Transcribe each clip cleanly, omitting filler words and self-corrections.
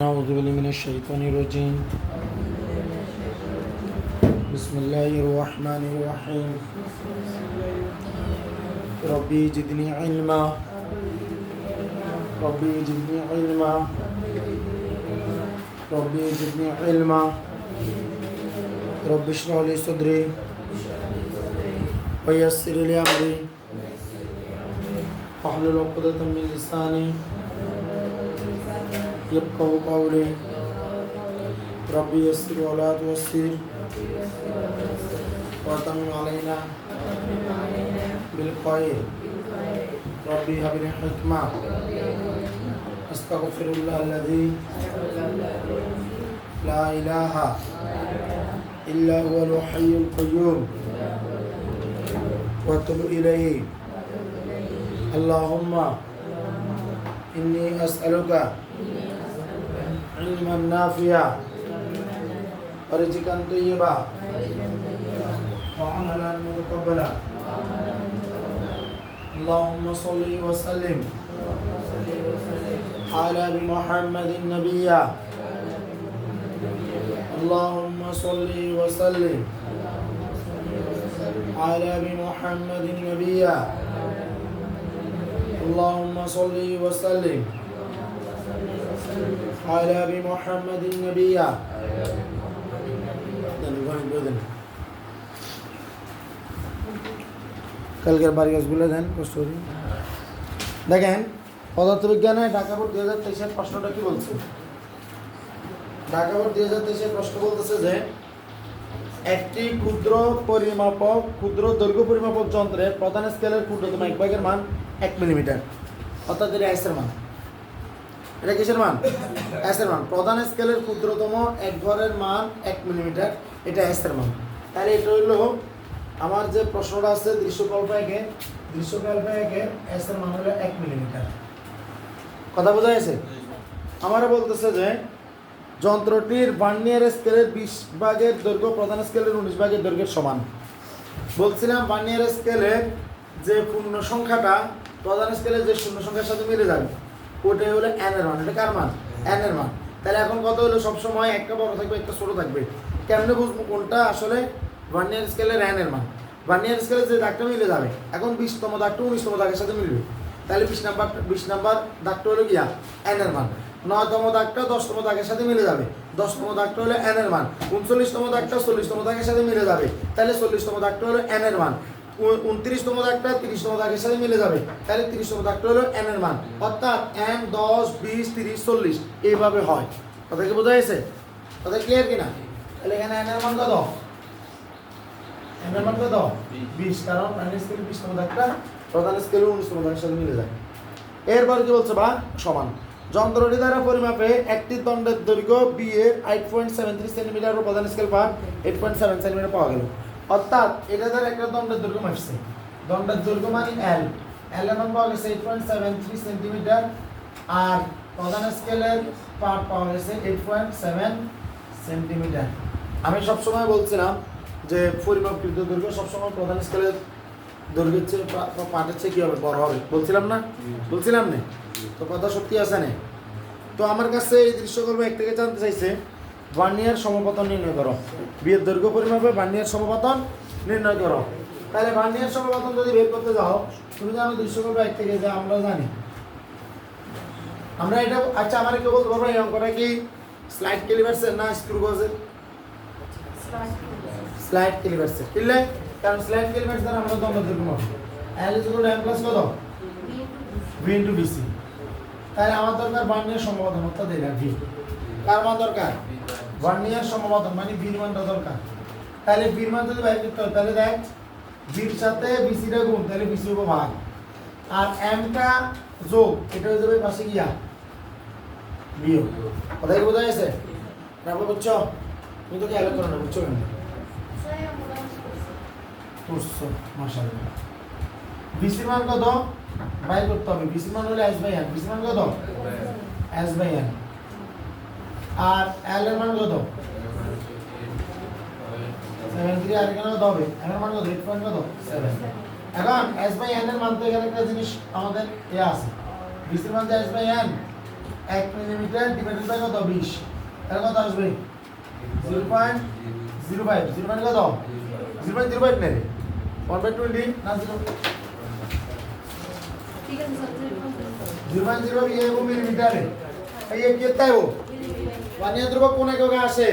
أعوذ بالله من الشيطان الرجيم. بسم الله الرحمن الرحيم. ربي زدني علما ربي زدني علما ربي زدني علما رب اشرح لي صدري ويسر لي أمري واحلل عقدة من لساني يفقهوا قولي ربي يسر ولا تعسر وتمم علينا بالخير ربي هب لي حكمة أستغفر الله الذي لا إله إلا هو الحي القيوم وأتوب إليه. اللهم إني أسألك علما نافعا ورزقا طيبا وعملا متقبلا. اللهم صل وسلم على محمد نبيا. اللهم صل وسلم على محمد نبيا. اللهم صل وسلم على محمد نبيا. কালকের বাড়ি গাছগুলো দেন কষ্ট দেখেন। পদার্থবিজ্ঞানে ঢাকা বোর্ড 2023-এর প্রশ্নটা কি বলছে? ঢাকা বোর্ড 2023-এর প্রশ্ন বলতেছে যে একটি ক্ষুদ্র দৈর্ঘ্য পরিমাপক যন্ত্রের প্রধান স্কেলের ক্ষুদ্রতম এক ভাগের মান 1 মিলিমিটার, অর্থাৎ এটা এসের মান। এটা কিসের মান? এসের মান। প্রধান স্কেলের ক্ষুদ্রতম এক ঘরের মান 1 মিলিমিটার, এটা এসের মান। তাহলে এটা হলো আমার যে প্রশ্নটা আছে দৃশ্যকল্প একে এসের মান হলো 1 মিলিমিটার। কথা বোঝা গেছে? আমারা বলতেছে যে যন্ত্রটির ভার্নিয়ার স্কেলের 20 ভাগের দৈর্ঘ্য প্রধান স্কেলের 19 ভাগের দৈর্ঘ্যের সমান। বলছিলাম ভার্নিয়ার স্কেলের যে পূর্ণ সংখ্যাটা প্রধান স্কেলের যে শূন্য সংখ্যার সাথে মিলে যাবে ওটাই হলো n এর মান। এটা কার মান? n এর মান। তাহলে এখন কত হলো? সবসময় একটা বড় থাকবে একটা ছোট থাকবে। কেমনে বুঝবো কোনটা আসলে ভার্নিয়ার স্কেলের n এর মান? ভার্নিয়ার স্কেলের যে দাগটা মিলে যাবে, এখন 20তম দাগটা 19তম দাগের সাথে মিলবে। তাহলে 20 নাম্বার দাগটা হলো গিয়া n এর মান। 9তম দাগটা 10তম দাগের সাথে মিলে যাবে, 10তম দাগটা হলো n এর মান। 39তম দাগটা 40তম দাগের সাথে মিলে যাবে, তাহলে 40তম দাগটা হলো n এর মান। 29তম দাগটা 30তম দাগের সাথে মিলে যাবে, তাহলে 30তম দাগটা হলো n এর মান। অর্থাৎ n 10 20 30 40 এইভাবে হয়। কথা কি বোঝা গেছে? কথা ক্লিয়ার কিনা? তাহলে এখানে n এর মান কত? n এর মান কত? 20, কারণ ভার্নিয়ার স্কেলের 20তম দাগটা প্রধান স্কেলের 19তম দাগের সাথে মিলে যায়। এরপর কি বলছে? বা সমান। যন্ত্রটি দ্বারা পরিমাপে একটি দণ্ডের দৈর্ঘ্য b এর 8.73 সেন্টিমিটার ও প্রধান স্কেল পার 8.7 সেন্টিমিটার পাওয়া গেল। অর্থাৎ এটা দ্বারা একটা দণ্ডের দৈর্ঘ্য মাপছে। দণ্ডের দৈর্ঘ্য মানে l এর মান পাওয়া গেছে 8.73 সেন্টিমিটার, আর প্রধান স্কেলের পার পাওয়া গেছে 8.7 সেন্টিমিটার। আমি সবসময় বলছিলাম যে পরিমাপকৃত দৈর্ঘ্য সবসময় প্রধান স্কেলের দৈর্ঘ্যের চেয়ে পাটের চেয়ে কী হবে? বড় হবে। বলছিলাম না? বলছিলাম না? তো কথা সত্যি আছে না? তো আমার কাছে এই দৃশ্যকল্প এক থেকে জানতে চাইছে ভার্নিয়ার সমপতন নির্ণয় করো। বিয়ের দৈর্ঘ্য পরিমাপে ভার্নিয়ার সমপতন নির্ণয় করো। তাহলে ভার্নিয়ার সমপতন যদি বের করতে যাও, তুমি জানো দৃশ্যকল্প এক থেকে যা আমরা জানি, আমরা এটা আচ্ছা আমার কেউ বলতে পারবো এই অঙ্কটা কি স্লাইড ক্যালিপার্সের না স্ক্রু গজের? স্লাইড ক্যালিপার্সের। কিনলে কারণ স্লাইড ক্যালিপার্স দ্বারা আমরা দণ্ড দৈর্ঘ্য মাপি। l = m + কত? v * bc। তাহলে আমার দরকার ভার্নিয়ার সমপতন, অর্থাৎ এটা v। কার মান দরকার? ভার্নিয়ার সমপতন মানে v এর মানটা দরকার। তাহলে v এর মান যদি বাইর করতে হয়, তাহলে দেখ v এর সাথে bc টা গুণ, তাহলে bc হবে ভাগ, আর m টা যোগ, এটা হয়ে যাবে পাশে গিয়া বিয়োগ। কথা কি বোঝা গেছে? তারপর বুঝছো? তুমি তো খেয়াল করো না, বুঝছো কেন? বুঝছো, মাশাআল্লাহ। bc এর মান কত বাইর করতে হবে? bc এর মান হলো s/n। bc এর মান কত? s/n। আর l এর মান কত? 73। আর এখানে কত হবে? n এর মান কত? 8.7। এখন s/n এর মান তো এখানে একটা জিনিস আমাদের আছে, bc এর মান যে s/n 1 মিলিমিটার ডিভাইডেড বাই কত 20 তাহলে কত আসবে 0.05 0 মানে কত 0.05 নেই 1/20 না 0 ঠিক আছে স্যার 0.0 ये वो मिलीमीटर है ये कितना है वो वानिया ध्रुव कोने को कहाँ से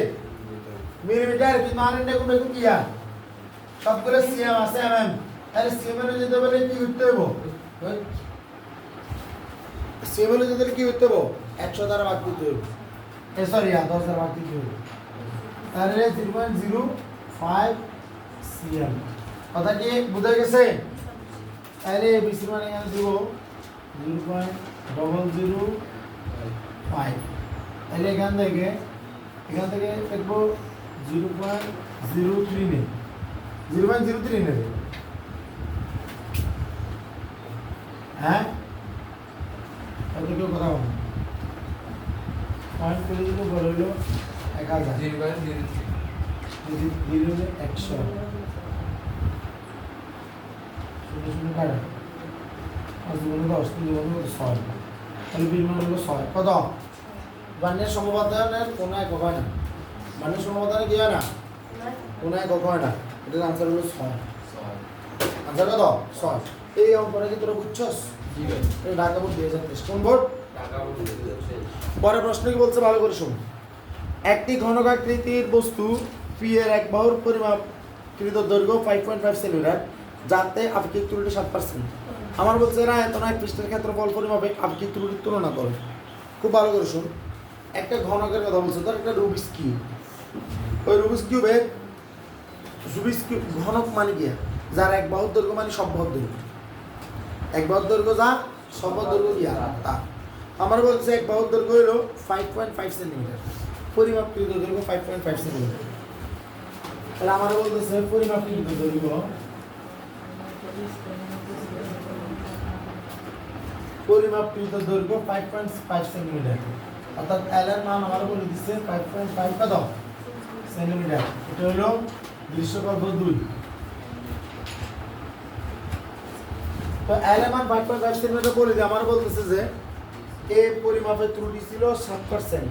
मिलीमीटर की माने ने को मेरे को किया सब बोले सीएम आसे एमएम अरे सीएम ने जो बोले कि उत्तर वो सीएम ने जो बोले कि उत्तर वो 100 দ্বারা ভাগ দিতে হবে এ সরি 10 দ্বারা ভাগ দিতে হবে তাহলে 0.05 সিএম কথা কি বুঝা গেছে তাহলে বিসি মানে এখানে দিব 0.005 তাহলে এখান থেকে দেখবো 0.03 নেই 0.03 নেই হ্যাঁ তাহলে কেউ কথা বলো পয়েন্ট করে দিলে বড় হলো 1000 100 শূন্য কাটা আজ বলে 10 কিন্তু বলে 6 তাহলে বিল মান হলো 6 কত বান্নের সমবাদনের কোন একক হয় না বান্নের সমবাদনে কি হয় না কোন একক হয় না এটার आंसर হলো 6 आंसर কত 6 এই অঙ্কটা কি তোরা বুঝছস জি ভাই এই ঢাকা বোর্ড 2023 কোন বোর্ড ঢাকা বোর্ড 2023 পরের প্রশ্ন কি বলছে ভালো করে শুন একটি ঘনকাকৃতির বস্তু পি এর এক বাহুর পরিমাপকৃত দৈর্ঘ্য 5.5 সেন্টিমিটার যাতে আপেক্ষিক ত্রুটি 7%। আমার বলছে এরা এত নয় পৃষ্ঠের ক্ষেত্রফল পরিমাপে আপেক্ষিক ত্রুটির তুলনা করে। খুব ভালো করে শুন, একটা ঘনকের কথা বলছে, ধর একটা রুবিক্স কিউব। ওই রুবিক্স কিউবের ঘনক মানে কি, যার এক বাহুর দৈর্ঘ্য মানে সব বাহুর দৈর্ঘ্য, এক বাহুর দৈর্ঘ্য যা সব বাহুর দৈর্ঘ্য কি তা। আমার বলছে এক বাহুর দৈর্ঘ্য হলো 5.5 সেন্টিমিটার, পরিমাপকৃত দৈর্ঘ্য 5.5 সেন্টিমিটার। তাহলে আমার বলতেছে পরিমাপকৃত দৈর্ঘ্য পরিমাপকৃত দৈর্ঘ্য 5.5 সেন্টিমিটার, অর্থাৎ এল এর মান আমার বলে দিচ্ছে 5.5 কত সেন্টিমিটার। এটা হলো দৃশ্যপর্ব 2। তো এল এর মান 5.5 সেন্টিমিটার বলে দিয়ে আমার বলতেছে যে এই পরিমাপের ত্রুটি ছিল 7%,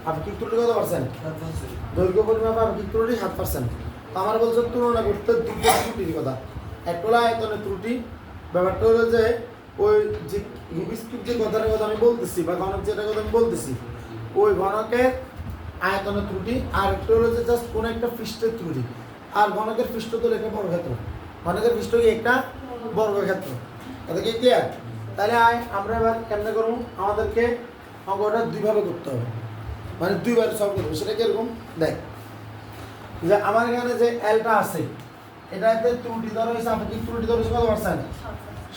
আপেক্ষিক ত্রুটি কত পার্সেন্ট? 7%। দৈর্ঘ্য পরিমাপে আপেক্ষিক ত্রুটি 7%। আমার বলছে তুলনা করতে দুটো ত্রুটির কথা, একটা হলো আয়তনের ত্রুটি, ব্যাপারটা হলো যে ওই যে রুবিক্স কিউব যে কথাটার কথা আমি বলতেছি বা ঘনক যেটা কথা আমি বলতেছি ওই ঘনকের আয়তনের ত্রুটি, আর একটা হলো যে জাস্ট কোনো একটা পৃষ্ঠের ত্রুটি। আর ঘনকের পৃষ্ঠ তো লেখা বর্গক্ষেত্র, ঘনকের পৃষ্ঠ কি একটা বর্গক্ষেত্র, এটা কি ক্লিয়ার? তাহলে আমরা এবার কেমনে করবো, আমাদেরকে অঙ্কটা দুইভাবে করতে হবে, মানে দুইবার সলভ করবো। সেটা কিরকম দেখ, যে আমার এখানে যে এলটা আছে এটাতে ত্রুটি ধরা হয়েছে, আপেক্ষিক ত্রুটি ধরা হয়েছে কত পার্সেন্ট?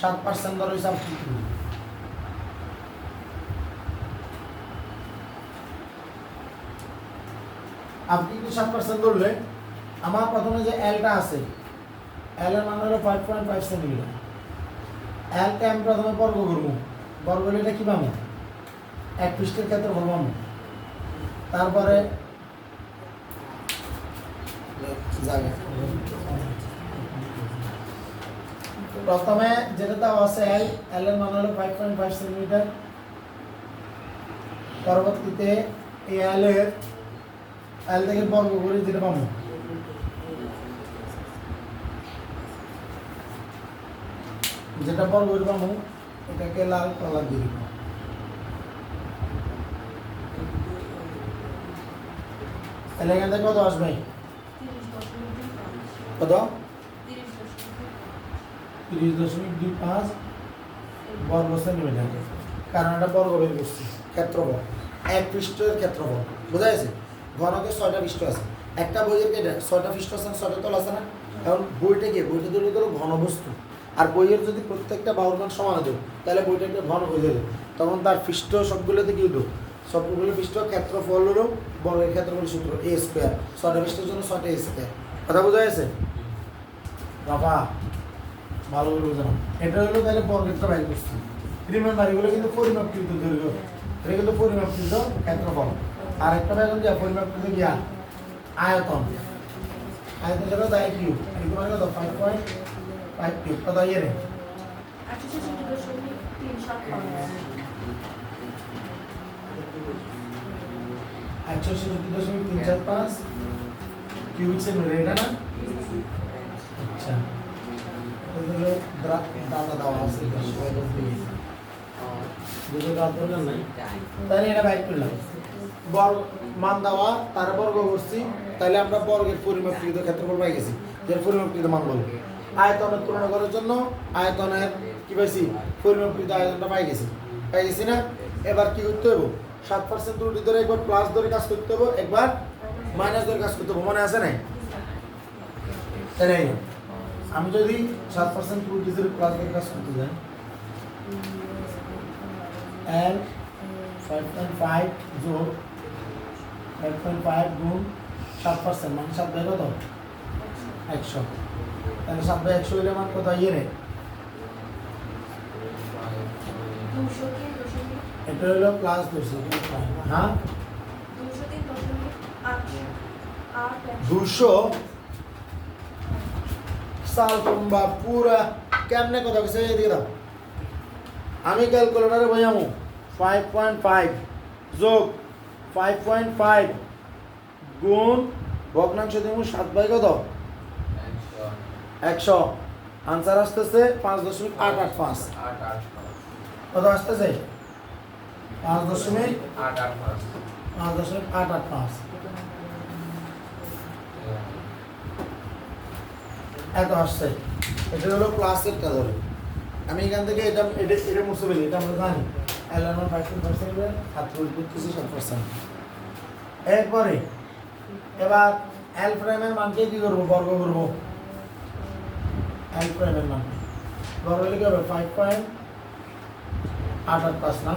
7% ধরা হয়েছে আপেক্ষিক ত্রুটি। আপেক্ষিক 7% ধরলে আমার প্রথমে যে এলটা আছে এল এর মান হলো 5.5 সেন্টিমিটার। এলকে আমি প্রথমে বর্গ করবো, বর্গ হলে এটা কি পাবো? এক পৃষ্ঠের ক্ষেত্রফল পাবো। তারপরে প্রথমে যেটা দেওয়া আছে এল এর মান হলো 5.5 সেন্টিমিটার। পরবর্তীতে এই এল থেকে বর্গ করে যেটা পাবো, যেটা বর্গ করে পাবো এটাকে লাল কালার দিয়ে দিব। তাহলে এখান থেকে কত আসবে? কত? 30.25 বর্গ সেন্টিমিটার, কারণ এটা বর্গ বের করছি। ক্ষেত্রফল এক পৃষ্ঠের ক্ষেত্রফল বোঝা গেছে। ঘনকের 6টা পৃষ্ঠ আছে, একটা বইয়ের কেটে 6টা পৃষ্ঠ আছে, 6টা তল আছে না। কারণ বইটা কি, বইটা তৈরি করো ঘনবস্তু, আর বইয়ের যদি প্রত্যেকটা বাহুর মান সমান হতো তাহলে বইটা একটা ঘন হয়ে যাবে, তখন তার পৃষ্ঠ সবগুলোতে কি হতো, সবগুলো পৃষ্ঠ ক্ষেত্রফল হলো বর্গের ক্ষেত্রফল সূত্র এ স্কোয়ার, 6টা পৃষ্ঠের জন্য 6টা এ স্কোয়ার। কথা বোঝা গেছে বাবা? ভালো করে বোঝানো। এটা হলো তাহলে বর্গেরটা বাইর করছি। রিমেম্বার এগুলো কিন্তু পরিমাপকৃত দৈর্ঘ্য, এটা কিন্তু পরিমাপকৃত ক্ষেত্রফল। আর একটা বেগুন যা পরিমাপকৃত গিয়া আয়তন, আয়তন যেটা তাই কিউ, এটা মানে কত? 5.5 কিউব। কত ইয়ে রে? 866.37 167.345 কিউবিক সেন্টিমিটার, এটা না? আচ্ছা, দাদা দেওয়া আছে দুটো দাঁত দরকার নাই, তাহলে এটা বাইক করলাম বর্গ মান দেওয়া, তার বর্গ করছি, তাহলে আমরা বর্গের পরিমাপকৃত ক্ষেত্রফল পাই গেছি, যার পরিমাপকৃত মান বলবো। আয়তনের তুলনা করার জন্য আয়তনের কি পাইছি, পরিমাপকৃত আয়তনটা পাই গেছি না? এবার কি করতে হবে, 7% ত্রুটি ধরে একবার প্লাস ধরে কাজ করতে হবে, একবার মাইনাস ধরে কাজ করতে হবে, মনে আছে না? তাই আমি যদি 7% ত্রুটি ধরে প্লাস ধরে কাজ করতে যাই, L 5.5 যোগ 5.5 গুণ 7%, মানে 7 বাই কত? 100। তাহলে 7 বাই 100 হলে মান কত ইয়ে রে? এটা হলো প্লাস 200, হ্যাঁ 200 সাল তোমরা পুরা কেমনে কথা কইছে এদিকে দাও। আমি ক্যালকুলেটরে বোঝামু 5.5 যোগ 5.5 গুণ ভগ্নাংশ দেবো 7 বাই কত? 100। আনসার আসতেছে 5.885। কত আসতেছে? 5.885। এত আসছে। এটা হলো ক্লাসেরটা ধরে। আমি এখান থেকে এটা মুছে ফেলি, এটা আমরা জানি। L1 5% আর 7%। এরপরে এবার L প্রাইমের মানকে কি করব? বর্গ করব। L প্রাইমের মান বর্গ হলে কি হবে? 5.885 না?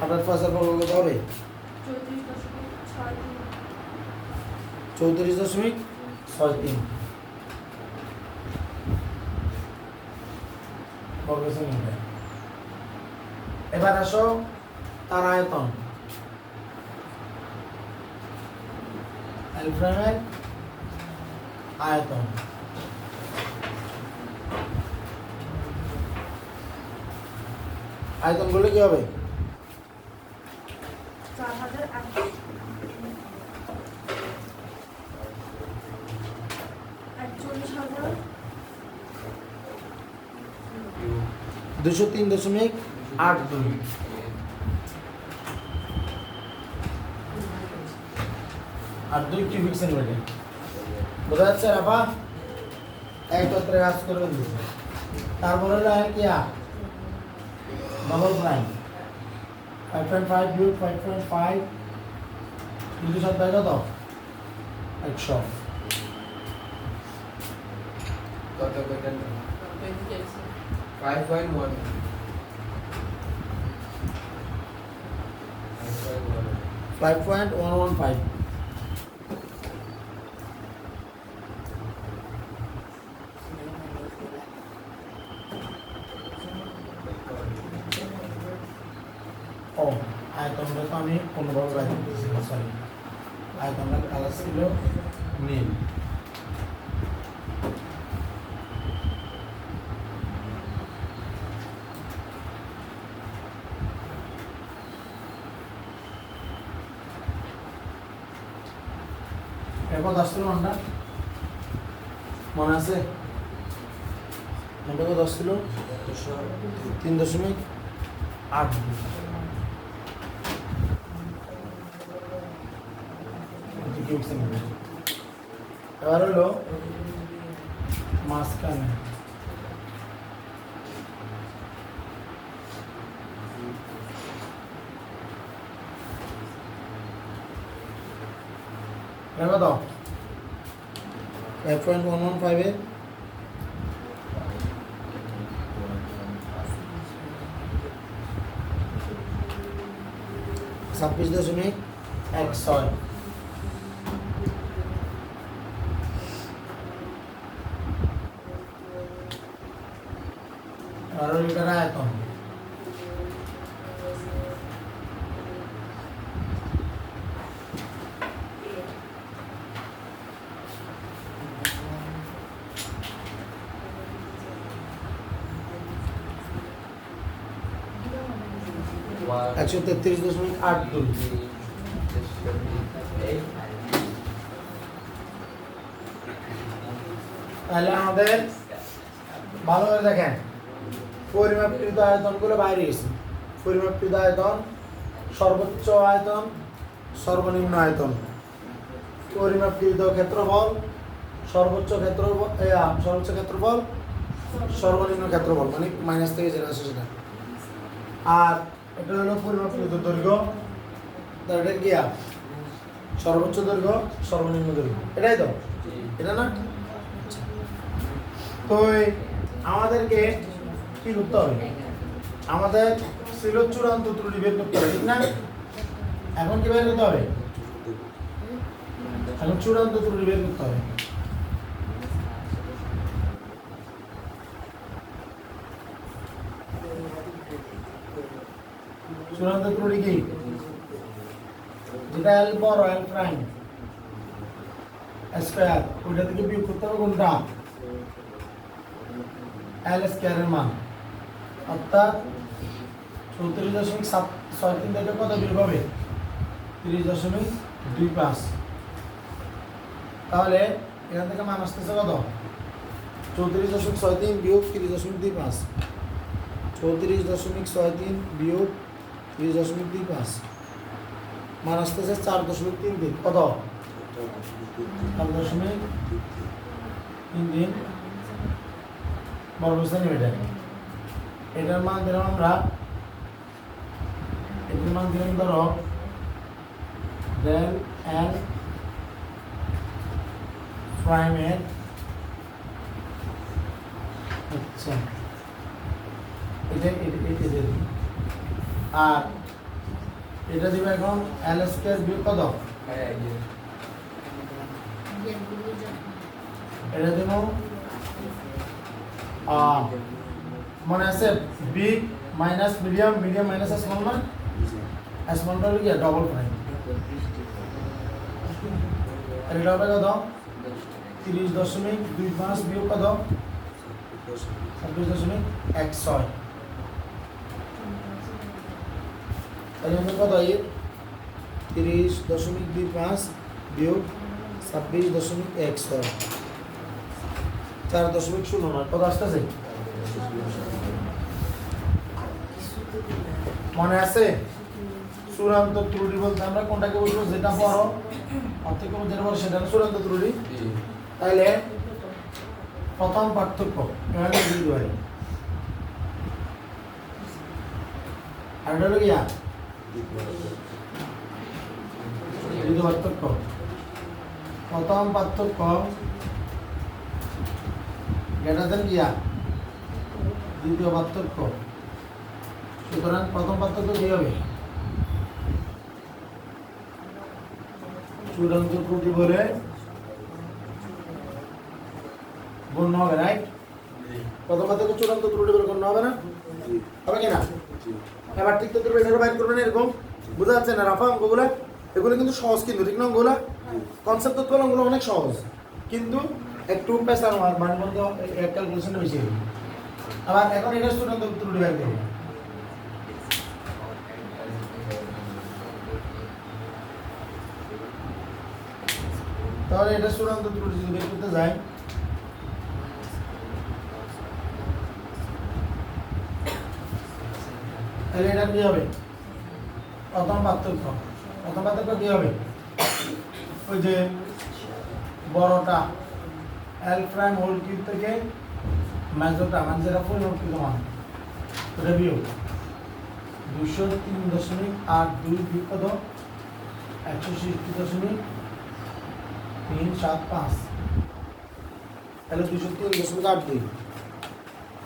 8.5 এর বর্গ কত হবে? 34.63 বর্গ সেন্টিমিটার। এবার আসো তার আয়তন, L প্রাইমের আয়তন। আয়তন বলে কি হবে? 203.82 আর 2 কিউবিক সেন্টিমিটার। বোঝা যাচ্ছে রাফা? এক তত্রে কাজ করে দিয়েছে। তারপরে হলো কি ডবল প্রাইম 5.5 বিয়োগ 5.5 কিন্তু 7 বাই কত? 100। কত কত 5.1 5.115। ও আয়তনটা তো আমি কোনোভাবে বাইরে দিয়েছি, সরি, আয়তনটা কালার ছিল নীল। কত আসছিল মানটা মনে আছে? মানটা কত আসছিল? 3.8। এবার হলো মাঝখানে কত? 5.115 এর 26.16। আর লিটার আয়তন One 133.82। তাহলে আমাদের ভালো করে দেখেন পরিমাপকৃত আয়তনগুলো বাইরে গেছে। পরিমাপকৃত আয়তন, সর্বোচ্চ আয়তন, সর্বনিম্ন আয়তন, পরিমাপকৃত ক্ষেত্রফল, সর্বোচ্চ ক্ষেত্রফল, সর্বনিম্ন ক্ষেত্রফল, মানে মাইনাস থেকে যেটা আসে সেটা। আর এটা হলো পরিমাপকৃত দৈর্ঘ্য, তার এটা কি সর্বোচ্চ দৈর্ঘ্য, সর্বনিম্ন দৈর্ঘ্য, এটাই তো, এটা না? তো আমাদেরকে কি করতে হবে? আমাদের ছিল চূড়ান্ত ত্রুটি বের করতে হবে, ঠিক না? এখন কি বের করতে হবে? এখন চূড়ান্ত ত্রুটি বের করতে হবে। চূড়ান্ত ত্রুটি কি? যেটা এল বড়, এল প্রাইম স্কয়ার, ওইটা থেকে বিয়োগ করতে হবে কোনটা? এল স্কয়ারের মান, অর্থাৎ 34.63 থেকে কত বিয়োগ হবে? 30.25। তাহলে এখান থেকে মান আসতেছে কত? 34.63 বিয়োগ 30.25, 34.63 বিয়োগ 30.25, মান আসতেছে 4.33। কত? 4.33 বর্গ সেন্টিমিটার। এটার মান দিলাম আমরা, এটার মান দিলাম ধরো del L প্রাইমের, আচ্ছা এটা দেব, আর এটা দিব এখন L স্কয়ার বিয়োগ কত? এটা দেব মনে আছে big minus medium, medium minus small, না স্মলটা হলো কি ডবল প্রাইম। এটা হবে কত? 30.25 বিয়োগ কত? 26.16। তাহলে আমরা কত? 30.25 বিয়োগ 26.16, 4.09। কত আসতেছে? মনে আছে? চূড়ান্ত ত্রুটি বলতে আমরা কোনটাকে বলবো? যেটা বড়, অর্থের যেটা বড় সেটা চূড়ান্ত ত্রুটি। তাহলে প্রথম পার্থক্য এখানে দুই হয়, আর এটা হলো গিয়া দ্বিতীয় পার্থক্য। প্রথম পার্থক্য গ্রেটার গিয়া দ্বিতীয় পার্থক্য। সুতরাং প্রথম পার্থক্য কি হবে? চূড়ান্ত ত্রুটি বলে গণ্য হবে, রাইট? প্রথম পার্থক্য চূড়ান্ত ত্রুটি বলে গণ্য হবে না? হবে কি না? এবার ঠিক তো করবে, এটা বাইর করবেন এরকম, বুঝা যাচ্ছে না? রাফা অঙ্কগুলো এগুলো কিন্তু সহজ, কিন্তু ঠিক না? অঙ্কগুলো কনসেপ্ট তত্ত্ব অঙ্কগুলো অনেক সহজ, কিন্তু একটু পেশার মানে বন্ধ ক্যালকুলেশনে বেশি। আবার এখন এটা চূড়ান্ত ত্রুটি বাইর করবো। তাহলে এটা চূড়ান্ত ত্রুটি যদি বের করতে যাই, তাহলে এটা কি হবে? প্রথম পার্থক্য। প্রথম পার্থক্য কি হবে? ওই যে বড়টা এল প্রাইম হোল কিউব থেকে মেজরটা, মানে যেটা পরিবর্তিত মান, ওটা বিয়োগ 203.82 বিয়োগ কত? 160.375। তাহলে 203.82,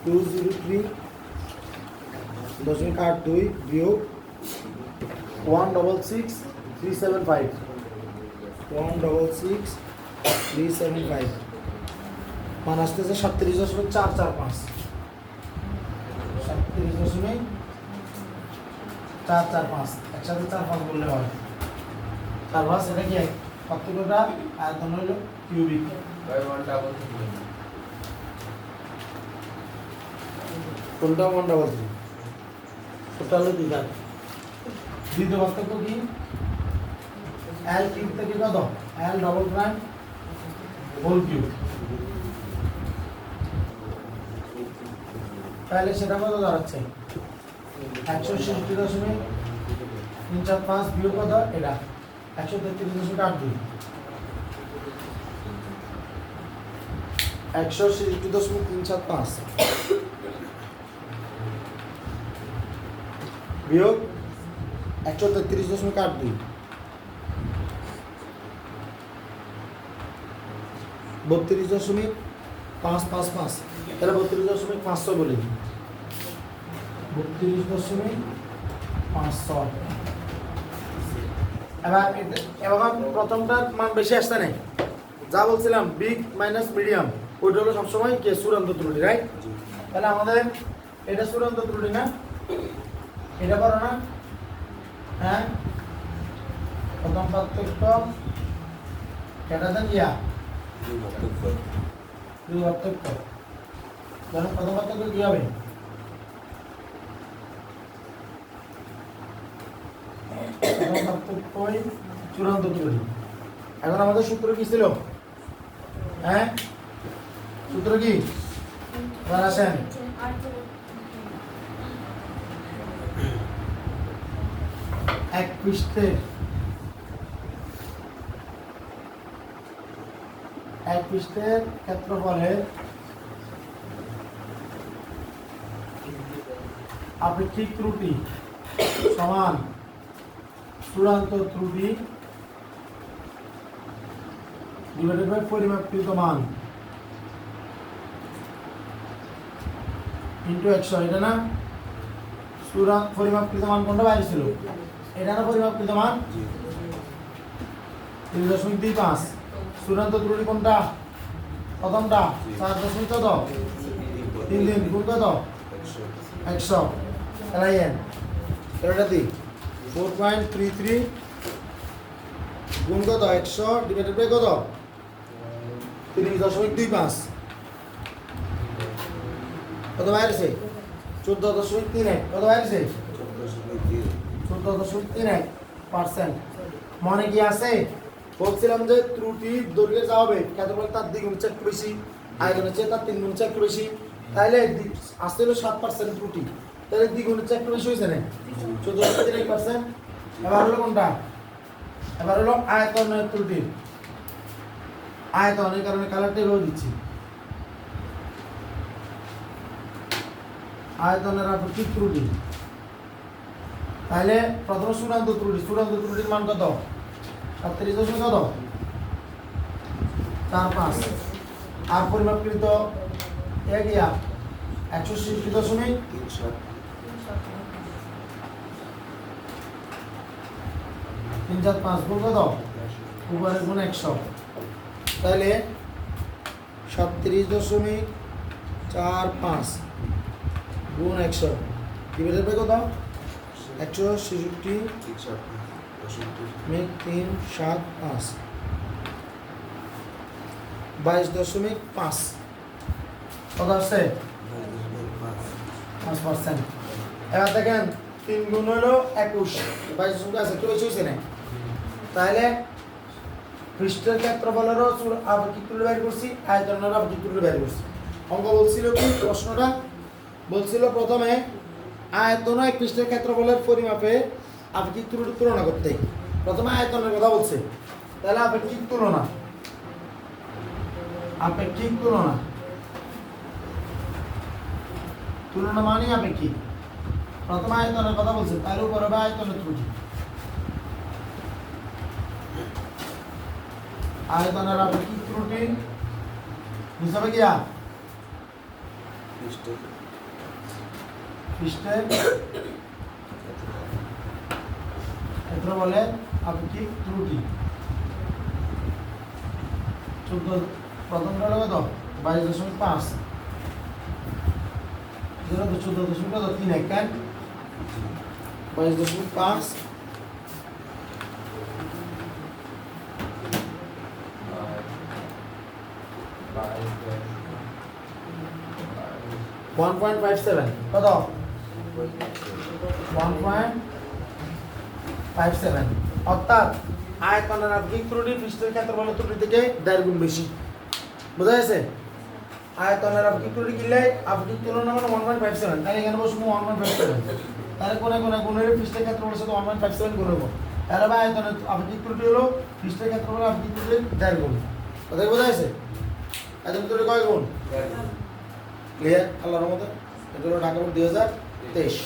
203.82 বিয়োগ 166,375, 166,375, মান আসতেছে 37.445, 37.445। একসাথে 4-5 বললে হয়। 4-5 এটা কি পার্থক্যটা? আয়তন হইল কিউবিক। কোনটা 1 ডাবল 3? ওটা হলো 2 ভাগ। দ্বিতীয় পার্থক্য কি এল কিউব থেকে কত L double prime whole cube তাহলে সেটা কত দাঁড়াচ্ছে 166.345 বিয়োগ কত এটা 133.82 166.345 বিয়োগ 133.82 32.555 তাহলে 32.500 বলি 32.500 এবার প্রথমটার মান বেশি আসছে নাই যা বলছিলাম বিগ মাইনাস মিডিয়াম ওইটা হলো সবসময় কে চূড়ান্ত ত্রুটি রাইট তাহলে আমাদের এটা চূড়ান্ত ত্রুটি না এটা করো না হ্যাঁ প্রথম পার্থক্য এটা দেন ইয়া দুই পার্থক্য ধরুন প্রথম পার্থক্য কি হবে প্রথম পার্থক্যই চূড়ান্ত ত্রুটি এখন আমাদের সূত্র কি ছিল হ্যাঁ সূত্র কি এবার আসেন এক পৃষ্ঠের ক্ষেত্রফলের আপেক্ষিক ত্রুটি সমান চূড়ান্ত ত্রুটি ডিভাইডেড বাই পরিমাপকৃত মান ইন্টু 100 এটা না চূড়ান্ত পরিমাপকৃত মান কোনটা বাইরে ছিল এটা না পরিমাপকৃত মান 3.25 চূড়ান্ত ত্রুটি কোনটা প্রথমটা 4.3 কত 3 গুণ কত 100 এলাইন এটা দি 4.33 গুণ কত 100 ডিভাইডেড বাই কত 3.25 কত বাইরেছে 14.31 কত বাইরেছে 14.31% মনে কি আছে বলছিলাম যে ত্রুটি দৈর্ঘ্যে যা হবে ক্ষেত্রফল তার দ্বিগুণ চেক একটু বেশি আয়তনের চেয়ে তার 3 গুণ চেক একটু বেশি তাহলে আসতে হলো 7% ত্রুটি তাহলে দ্বিগুণের চেয়ে একটু বেশি হয়েছে না 14.31% এবার হলো কোনটা এবার হলো আয়তনের ত্রুটি আয়তনের কারণে কালারটা এভাবে দিচ্ছি আয়তনের আপেক্ষিক ত্রুটি তাহলে প্রথম চূড়ান্ত ত্রুটির মান কত 37 কত 4.5 আর পরিমাপকৃত এরিয়া 160.345 গুণ কত উপরে গুণ 100 তাহলে 37.45 গুণ 100 ডিভাইডেড বাই কত 166.375 22.5 কত আসছে 5%। এবার দেখেন 3 গুণ হলো 21 22 আছে একটু বেশি হয়েছে না তাহলে পৃষ্ঠের ক্ষেত্রফলেরও আপেক্ষিক ত্রুটি বের করছি আয়তনেরও আপেক্ষিক ত্রুটি বের করছি অঙ্ক বলছিল কি প্রশ্নটা বলছিল প্রথমে আয়তন এক পৃষ্ঠের ক্ষেত্রফলের পরিমাপে আপেক্ষিক ত্রুটি তুলনা করতে প্রথমে আয়তনের কথা বলছে তাহলে আপেক্ষিক তুলনা মানে আপেক্ষিক প্রথমে আয়তনের কথা বলছে তার উপর হবে আয়তনের ত্রুটি আয়তনের আপেক্ষিক ত্রুটি হিসাবে কি পৃষ্ঠের ক্ষেত্রফলে আপেক্ষিক ত্রুটি 14 প্রথমটা হলো কত 22.5 যেটা 14.3 কেন 22.5 1.57 কত 1.57 57 অর্থাৎ আয়তনের আপেক্ষিক ত্রুটি পৃষ্ঠের ক্ষেত্রফলের ত্রুটি থেকে 1.5 গুণ বেশি বোঝা গেছে আয়তনের আপেক্ষিক ত্রুটি কিনলে আপেক্ষিক তুলনা মানে 1.57 তাহলে এখানে বসবো 1.57 তাহলে কোনে কোনে গুণের পৃষ্ঠের ক্ষেত্রফলের সাথে 1.57 গুণ হবো তাহলে আয়তনের আপেক্ষিক ত্রুটি হলো পৃষ্ঠের ক্ষেত্রফলের আপেক্ষিক ত্রুটির 1.5 গুণ কথা বোঝা গেছে আয়তনের ত্রুটি কয় গুণ ক্লিয়ার আল্লাহর রহমতে এটা হলো ঢাকা বোর্ড 2023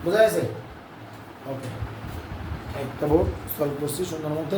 বোঝা গেছে ওকে একটা বোর্ড সলভ করছি সুন্দর মতে